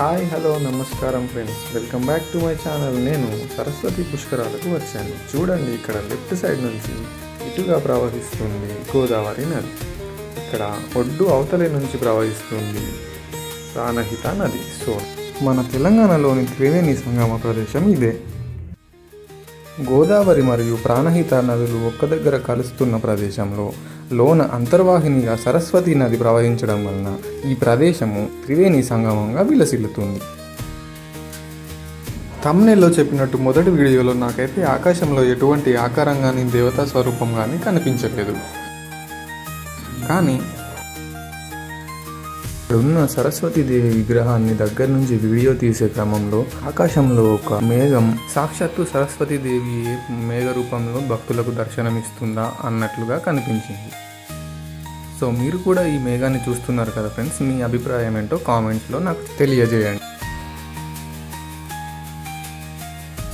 Hi hello నమస్కారం friends, welcome back to my channel. నేను సరస్వతి పుష్కరాలకు వచ్చాను. చూడండి, ఇక్కడ లెఫ్ట్ సైడ్ నుంచి ఇటుగా ప్రవహిస్తుంది గోదావరి నది. ఇక్కడ ఒడ్డు అవతలి నుంచి ప్రవహిస్తుంది ప్రాణహిత నది. సో మన తెలంగాణలోని త్రివేణి సంగమ ప్రదేశం ఇదే. గోదావరి మరియు ప్రాణహిత నదులు ఒక్క దగ్గర కలుస్తున్న ప్రదేశంలో లోన అంతర్వాహినిగా సరస్వతి నది ప్రవహించడం వలన ఈ ప్రదేశము త్రివేణి సంగమంగా విలసిల్లుతుంది. థంబ్నెయిల్లో చెప్పినట్టు మొదటి వీడియోలో నాకైతే ఆకాశంలో ఎటువంటి ఆకారం కానీ దేవతా స్వరూపం కానీ కనిపించలేదు. కానీ ఉన్న సరస్వతీదేవి విగ్రహాన్ని దగ్గర నుంచి వీడియో తీసే క్రమంలో ఆకాశంలో ఒక మేఘం సాక్షాత్తు సరస్వతీదేవి మేఘ రూపంలో భక్తులకు దర్శనమిస్తుందా అన్నట్లుగా కనిపించింది. సో మీరు కూడా ఈ మేఘాన్ని చూస్తున్నారు కదా ఫ్రెండ్స్, మీ అభిప్రాయం ఏంటో కామెంట్స్లో నాకు తెలియజేయండి.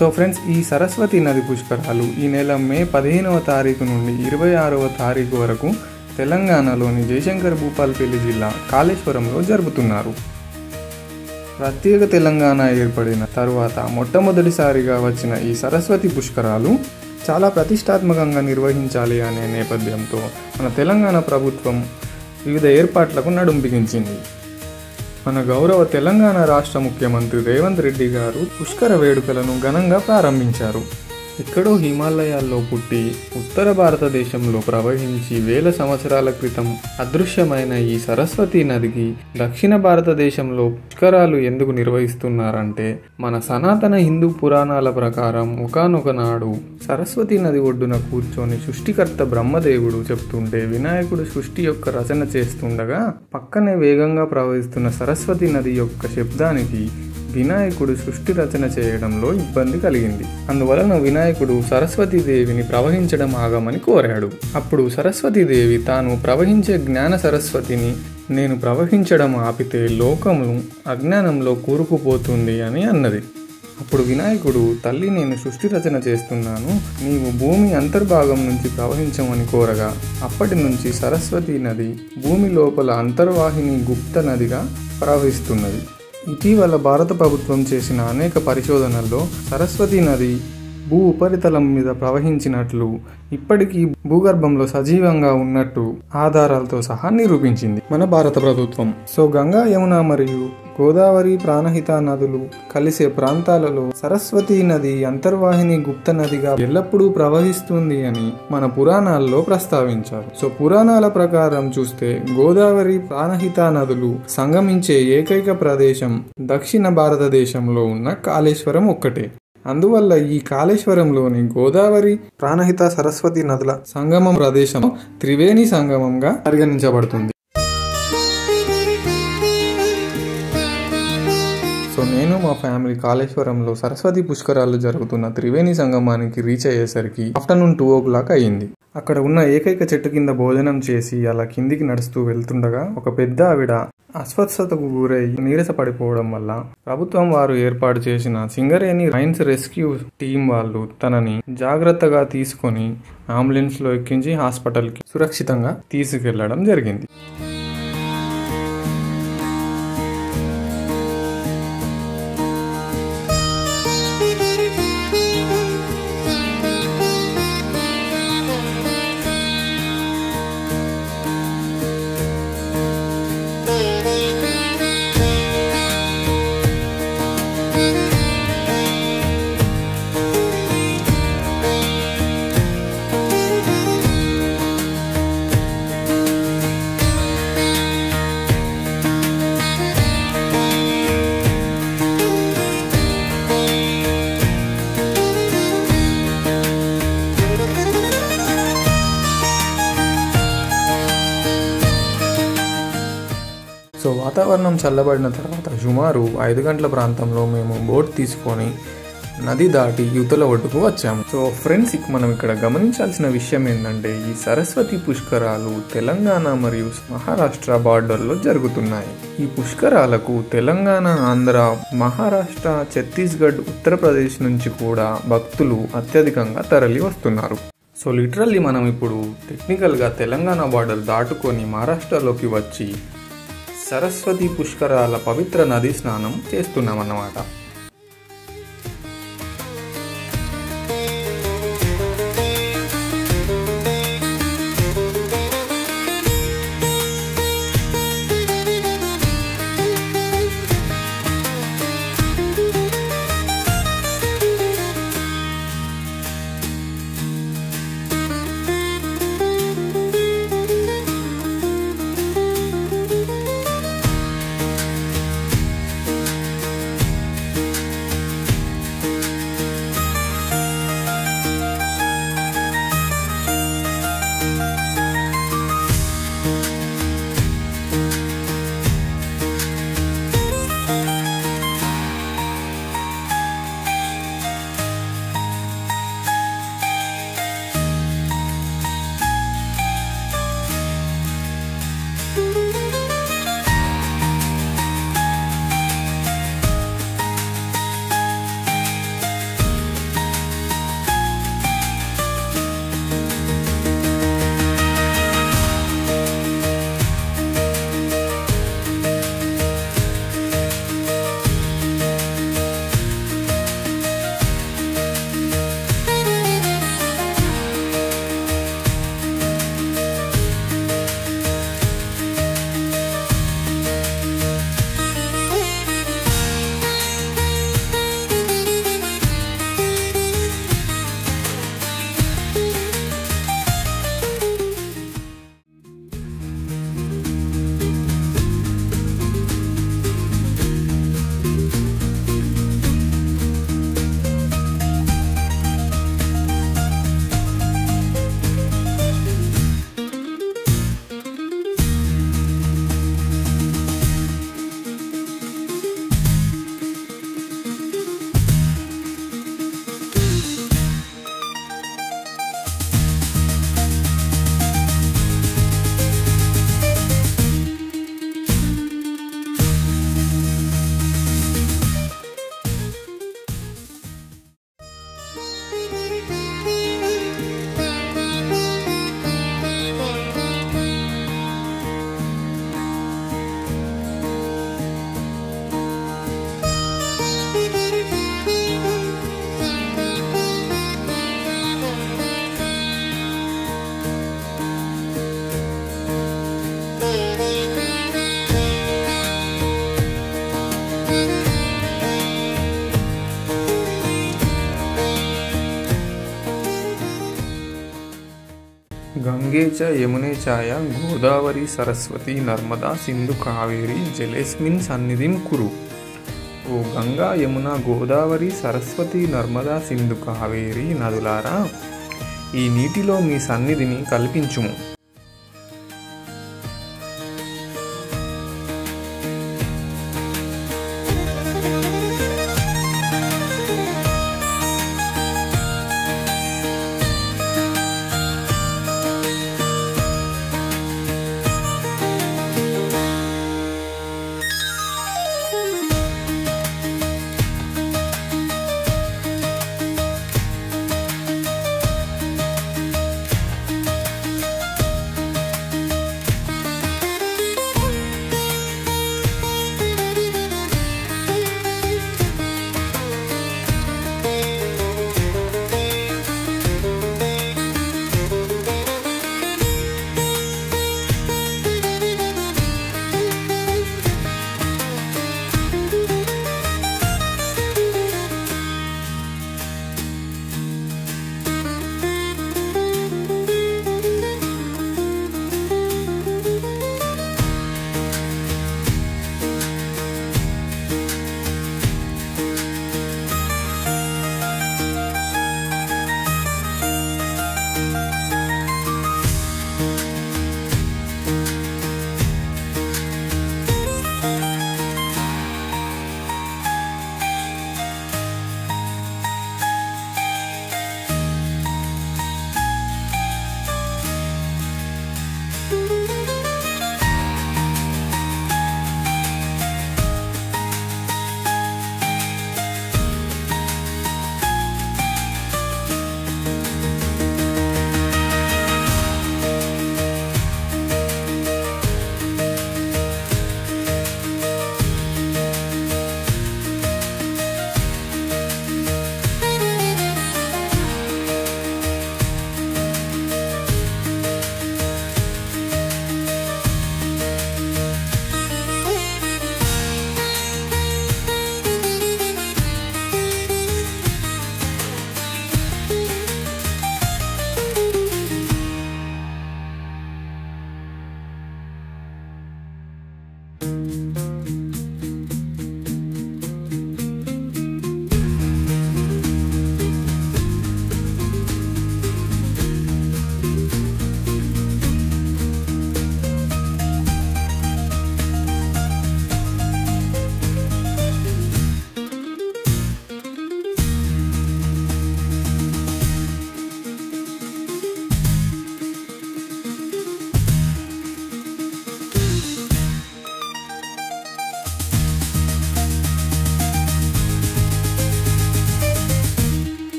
సో ఫ్రెండ్స్, ఈ సరస్వతి నది పుష్కరాలు ఈ నెల మే 15వ తారీఖు నుండి 26వ తారీఖు వరకు తెలంగాణలోని జయశంకర్ భూపాల్పల్లి జిల్లా కాళేశ్వరంలో జరుపుతున్నారు. ప్రత్యేక తెలంగాణ ఏర్పడిన తరువాత మొట్టమొదటిసారిగా వచ్చిన ఈ సరస్వతి పుష్కరాలు చాలా ప్రతిష్టాత్మకంగా నిర్వహించాలి అనే నేపథ్యంతో మన తెలంగాణ ప్రభుత్వం వివిధ ఏర్పాట్లకు నడుం బిగించింది. మన గౌరవ తెలంగాణ రాష్ట్ర ముఖ్యమంత్రి రేవంత్ రెడ్డి గారు పుష్కర వేడుకలను ఘనంగా ప్రారంభించారు. ఎక్కడో హిమాలయాల్లో పుట్టి ఉత్తర భారతదేశంలో ప్రవహించి వేల సంవత్సరాల క్రితం అదృశ్యమైన ఈ సరస్వతి నదికి దక్షిణ భారతదేశంలో పుష్కరాలు ఎందుకు నిర్వహిస్తున్నారంటే, మన సనాతన హిందూ పురాణాల ప్రకారం ఒకానొక నాడు సరస్వతి నది ఒడ్డున కూర్చొని సృష్టికర్త బ్రహ్మదేవుడు చెప్తుంటే వినాయకుడు సృష్టి యొక్క రచన చేస్తుండగా పక్కనే వేగంగా ప్రవహిస్తున్న సరస్వతి నది యొక్క శబ్దానికి వినాయకుడు సృష్టి రచన చేయడంలో ఇబ్బంది కలిగింది. అందువలన వినాయకుడు సరస్వతీదేవిని ప్రవహించడం ఆగమని కోరాడు. అప్పుడు సరస్వతీదేవి తాను ప్రవహించే జ్ఞాన సరస్వతిని నేను ప్రవహించడం ఆపితే లోకము అజ్ఞానంలో కూరుకుపోతుంది అని అన్నది. అప్పుడు వినాయకుడు, తల్లి నేను సృష్టి రచన చేస్తున్నాను, నీవు భూమి అంతర్భాగం నుంచి ప్రవహించమని కోరగా అప్పటి నుంచి సరస్వతి నది భూమి లోపల అంతర్వాహిని గుప్త నదిగా ప్రవహిస్తున్నది. ఇటీవల భారత ప్రభుత్వం చేసిన అనేక పరిశోధనల్లో సరస్వతి నది భూ ఉపరితలం మీద ప్రవహించినట్లు, ఇప్పటికీ భూగర్భంలో సజీవంగా ఉన్నట్టు ఆధారాలతో సహా నిరూపించింది మన భారత ప్రభుత్వం. సో గంగా, యమున మరియు గోదావరి, ప్రాణహిత నదులు కలిసే ప్రాంతాలలో సరస్వతి నది అంతర్వాహిని గుప్త నదిగా ఎల్లప్పుడూ ప్రవహిస్తుంది అని మన పురాణాల్లో ప్రస్తావించారు. సో పురాణాల ప్రకారం చూస్తే గోదావరి, ప్రాణహిత నదులు సంగమించే ఏకైక ప్రదేశం దక్షిణ భారతదేశంలో ఉన్న కాళేశ్వరం ఒక్కటే. అందువల్ల ఈ కాళేశ్వరంలోని గోదావరి, ప్రాణహిత, సరస్వతి నదుల సంగమం ప్రదేశం త్రివేణి సంగమంగా పరిగణించబడుతుంది. సో నేను మా ఫ్యామిలీ కాళేశ్వరంలో సరస్వతి పుష్కరాలు జరుగుతున్న త్రివేణి సంగమానికి రీచ్ అయ్యేసరికి ఆఫ్టర్నూన్ 2 o'clock అయ్యింది. అక్కడ ఉన్న ఏకైక చెట్టు కింద భోజనం చేసి అలా కిందికి నడుస్తూ వెళ్తుండగా ఒక పెద్ద ఆవిడ అస్వస్థతకు గురై నీరస పడిపోవడం వల్ల ప్రభుత్వం వారు ఏర్పాటు చేసిన సింగరేణి మైన్స్ రెస్క్యూ టీం వాళ్ళు తనని జాగ్రత్తగా తీసుకొని అంబులెన్స్ లో ఎక్కించి హాస్పిటల్కి సురక్షితంగా తీసుకెళ్లడం జరిగింది. సో వాతావరణం చల్లబడిన తర్వాత సుమారు 5 గంటల ప్రాంతంలో మేము బోట్ తీసుకొని నది దాటి యువతల ఒడ్డుకు వచ్చాము. సో ఫ్రెండ్స్, మనం ఇక్కడ గమనించాల్సిన విషయం ఏంటంటే, ఈ సరస్వతి పుష్కరాలు తెలంగాణ మరియు మహారాష్ట్ర బార్డర్లో జరుగుతున్నాయి. ఈ పుష్కరాలకు తెలంగాణ, ఆంధ్ర, మహారాష్ట్ర, ఛత్తీస్గఢ్, ఉత్తరప్రదేశ్ నుంచి కూడా భక్తులు అత్యధికంగా తరలి వస్తున్నారు. సో లిటరల్లీ మనం ఇప్పుడు టెక్నికల్గా తెలంగాణ బార్డర్ దాటుకొని మహారాష్ట్రలోకి వచ్చి సరస్వతి పుష్కరాల పవిత్ర నది స్నానం చేస్తున్నామన్నమాట. గంగే చ యమునే చాయ గోదావరి సరస్వతి నర్మదా సింధు కావేరి జలేస్మిన్ సన్నిధిం కురు. ఓ గంగా యమున గోదావరి సరస్వతి నర్మదా సింధు కావేరి నదులారా, ఈ నీటిలో మీ సన్నిధిని కల్పించుము.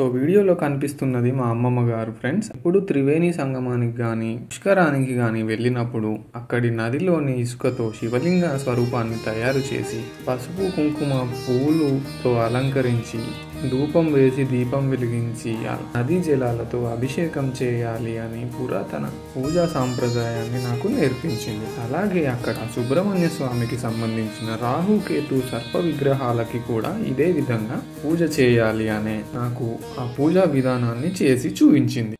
సో వీడియోలో కనిపిస్తున్నది మా అమ్మమ్మ గారు ఫ్రెండ్స్. ఇప్పుడు త్రివేణి సంగమానికి కానీ పుష్కరానికి కానీ వెళ్ళినప్పుడు అక్కడి నదిలోని ఇసుకతో శివలింగ స్వరూపాన్ని తయారు చేసి పసుపు కుంకుమ పూలుతో అలంకరించి ధూపం వేసి దీపం వెలిగించి నదీ జలాలతో అభిషేకం చేయాలి అని పురాతన పూజా సాంప్రదాయాన్ని నాకు నేర్పించింది. అలాగే అక్కడ సుబ్రహ్మణ్య స్వామికి సంబంధించిన రాహుకేతు సర్ప విగ్రహాలకి కూడా ఇదే విధంగా పూజ చేయాలి అనే నాకు ఆ పూజా విధానాన్ని చేసి చూపించింది.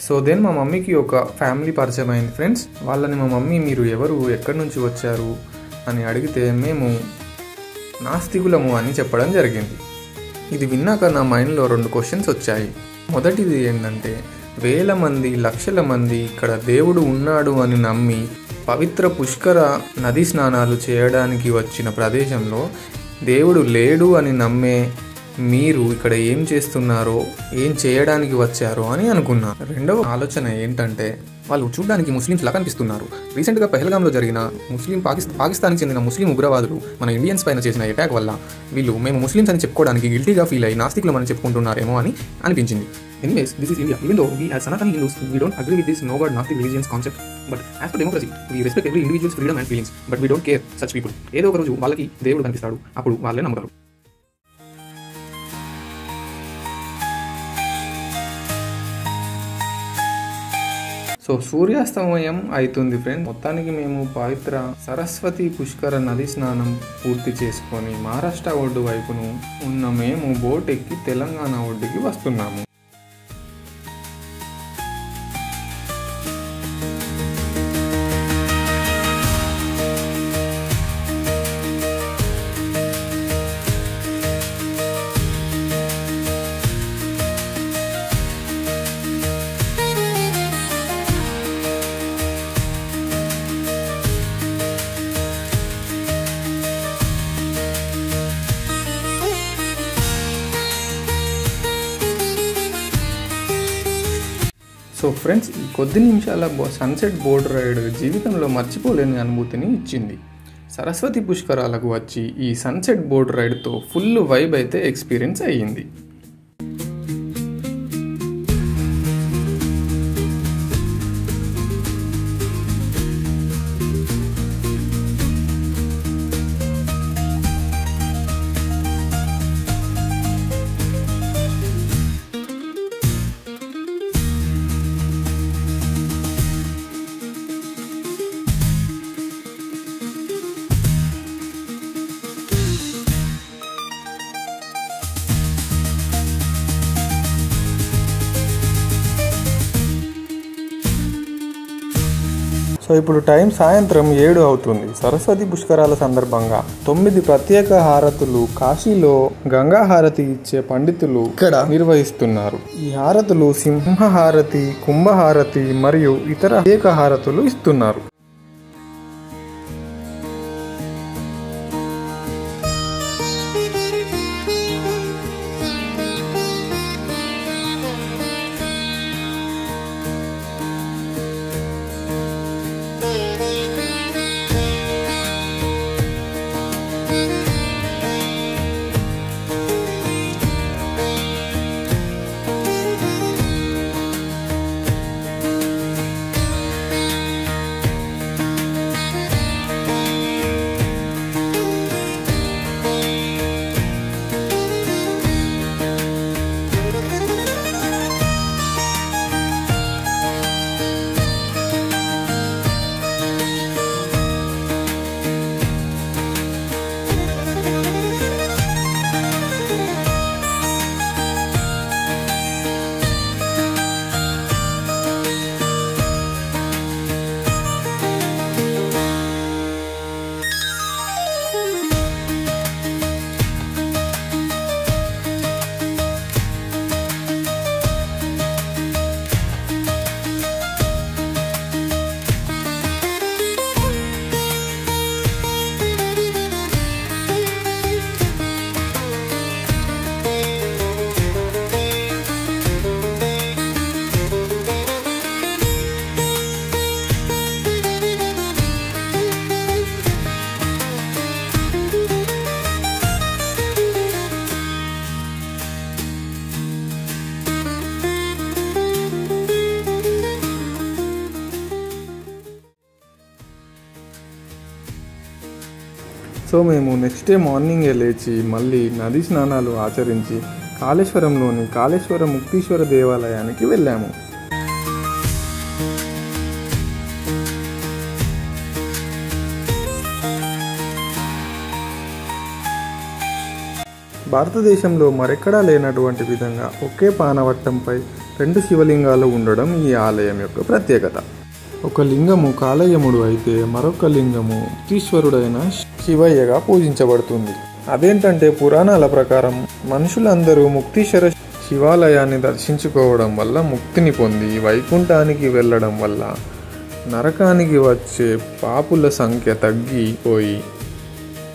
సో దెన్ మా మమ్మీకి ఒక ఫ్యామిలీ పరిచయం అయింది ఫ్రెండ్స్. వాళ్ళని మా మమ్మీ మీరు ఎవరు, ఎక్కడి నుంచి వచ్చారు అని అడిగితే మేము నాస్తికులము అని చెప్పడం జరిగింది. ఇది విన్నాక నా మైండ్లో 2 క్వశ్చన్స్ వచ్చాయి. మొదటిది ఏంటంటే, వేల మంది లక్షల మంది ఇక్కడ దేవుడు ఉన్నాడు అని నమ్మి పవిత్ర పుష్కర నదీ స్నానాలు చేయడానికి వచ్చిన ప్రదేశంలో దేవుడు లేడు అని నమ్మే మీరు ఇక్కడ ఏం చేస్తున్నారో, ఏం చేయడానికి వచ్చారో అని అనుకున్నాను. రెండవ ఆలోచన ఏంటంటే, వాళ్ళు చూడడానికి ముస్లిమ్స్ లా కనిపిస్తున్నారు. రీసెంట్గా పెహల్గాంలో జరిగిన పాకిస్తాన్కి చెందిన ముస్లిం ఉగ్రవాదులు మన ఇండియన్స్ పైన చేసిన అటాక్ వల్ల వీళ్ళు మేము ముస్లిమ్స్ అని చెప్పుకోవడానికి గిల్టీగా ఫీల్ అయ్యి నాస్తికులు అని చెప్పుకుంటున్నారేమో అని అనిపించింది. Anyways, this is India. Even though we as Sanatani Hindus, we don't agree with this no God Gnostic religions concept, but as per democracy, we respect every individual's freedom and feelings, but we don't care such people. ఏదో ఒక రోజు వాళ్ళకి దేవుడు కనిపిస్తాడు, అప్పుడు వాళ్ళే నమ్ముతారు. So సూర్యాస్తమయం అవుతుంది ఫ్రెండ్స్. మొత్తానికి మేము పవిత్ర సరస్వతి పుష్కర నది స్నానం పూర్తి చేసుకొని మహారాష్ట్ర ఒడ్డు వైపును ఉన్న మేము బోట్ ఎక్కి తెలంగాణ ఒడ్డుకి వస్తున్నాము. సో ఫ్రెండ్స్, ఈ కొద్ది నిమిషాల సన్సెట్ బోట్ రైడ్ జీవితంలో మర్చిపోలేని అనుభూతిని ఇచ్చింది. సరస్వతి పుష్కరాలకు వచ్చి ఈ సన్సెట్ బోట్ రైడ్తో ఫుల్ వైబ్ అయితే ఎక్స్పీరియన్స్ అయ్యింది. సో ఇప్పుడు టైం సాయంత్రం 7 అవుతుంది. సరస్వతి పుష్కరాల సందర్భంగా 9 ప్రత్యేక హారతులు కాశీలో గంగా హారతి ఇచ్చే పండితులు ఇక్కడ నిర్వహిస్తున్నారు. ఈ హారతులు సింహ హారతి, కుంభ హారతి మరియు ఇతర ప్రత్యేక హారతులు ఇస్తున్నారు. సో మేము నెక్స్ట్ డే మార్నింగే లేచి మళ్ళీ నది స్నానాలు ఆచరించి కాళేశ్వరంలోని కాళేశ్వర ముక్తీశ్వర దేవాలయానికి వెళ్ళాము. భారతదేశంలో మరెక్కడా లేనటువంటి విధంగా ఒకే పానవట్టంపై 2 శివలింగాలు ఉండడం ఈ ఆలయం యొక్క ప్రత్యేకత. ఒక లింగము కాలయముడు అయితే మరొక లింగము ముక్తీశ్వరుడైన శివయ్యగా పూజించబడుతుంది. అదేంటంటే పురాణాల ప్రకారం మనుషులందరూ ముక్తీశ్వర శివాలయాన్ని దర్శించుకోవడం వల్ల ముక్తిని పొంది వైకుంఠానికి వెళ్ళడం వల్ల నరకానికి వచ్చే పాపుల సంఖ్య తగ్గిపోయి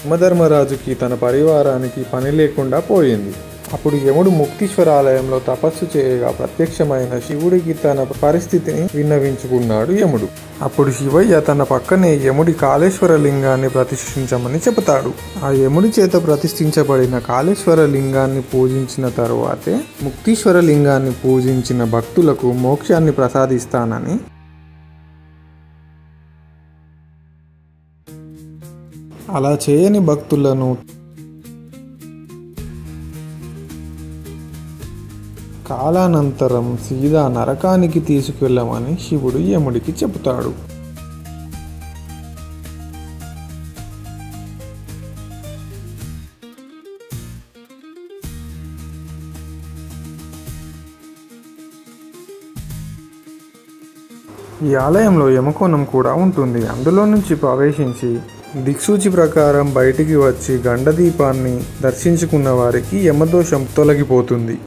యమధర్మరాజుకి తన పరివారానికి పని లేకుండా పోయింది. అప్పుడు యముడు ముక్తీశ్వర ఆలయంలో తపస్సు చేయగా ప్రత్యక్షమైన శివుడికి తన పరిస్థితిని విన్నవించుకున్నాడు యముడు. అప్పుడు శివయ్య తన పక్కనే యముడి కాళేశ్వర లింగాన్ని ప్రతిష్ఠించమని చెబుతాడు. ఆ యముడి చేత ప్రతిష్ఠించబడిన కాళేశ్వర లింగాన్ని పూజించిన తరువాతే ముక్తీశ్వర లింగాన్ని పూజించిన భక్తులకు మోక్షాన్ని ప్రసాదిస్తానని, అలా చేయని భక్తులను కాలానంతరం సీదా నరకానికి తీసుకెళ్ళమని శివుడు యముడికి చెబుతాడు. ఈ ఆలయంలో యమకోణం కూడా ఉంటుంది. అందులో నుంచి ప్రవేశించి దిక్సూచి ప్రకారం బయటికి వచ్చి గండదీపాన్ని దర్శించుకున్న వారికి యమదోషం తొలగిపోతుంది.